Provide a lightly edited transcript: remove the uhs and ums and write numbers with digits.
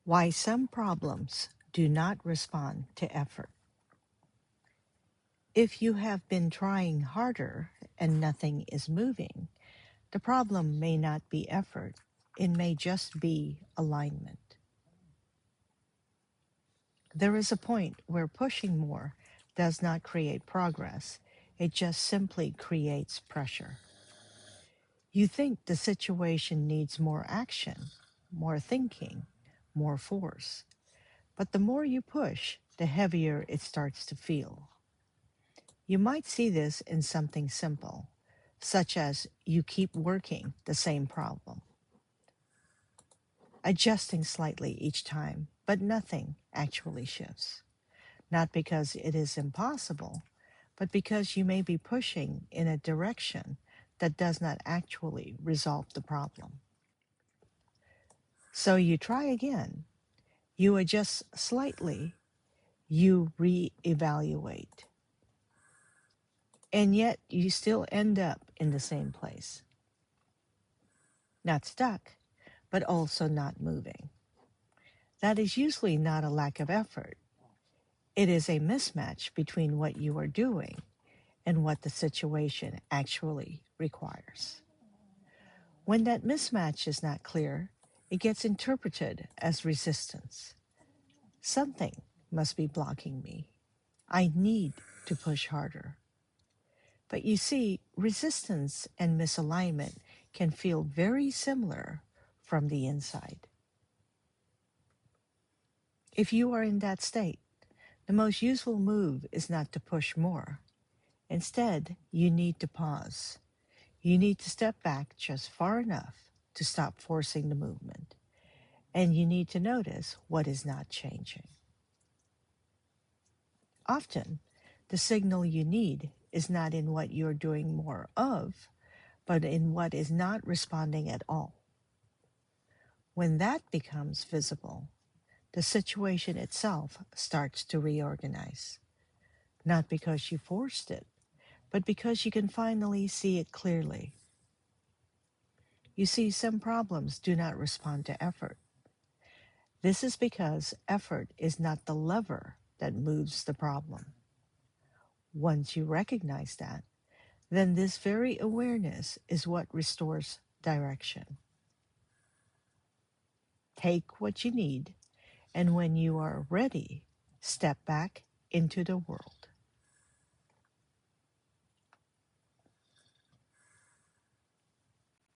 Why some problems do not respond to effort. If you have been trying harder and nothing is moving, the problem may not be effort, it may just be alignment. There is a point where pushing more does not create progress, it just simply creates pressure. You think the situation needs more action, more thinking, more force. But the more you push, the heavier it starts to feel. You might see this in something simple, such as you keep working the same problem, adjusting slightly each time, but nothing actually shifts. Not because it is impossible, but because you may be pushing in a direction that does not actually resolve the problem. So you try again, you adjust slightly, you reevaluate, and yet you still end up in the same place. Not stuck, but also not moving. That is usually not a lack of effort. It is a mismatch between what you are doing and what the situation actually requires. When that mismatch is not clear, it gets interpreted as resistance. Something must be blocking me. I need to push harder. But you see, resistance and misalignment can feel very similar from the inside. If you are in that state, the most useful move is not to push more. Instead, you need to pause. You need to step back just far enough to stop forcing the movement. And you need to notice what is not changing. Often, the signal you need is not in what you're doing more of, but in what is not responding at all. When that becomes visible, the situation itself starts to reorganize. Not because you forced it, but because you can finally see it clearly. You see, some problems do not respond to effort. This is because effort is not the lever that moves the problem. Once you recognize that, then this very awareness is what restores direction. Take what you need, and when you are ready, step back into the world.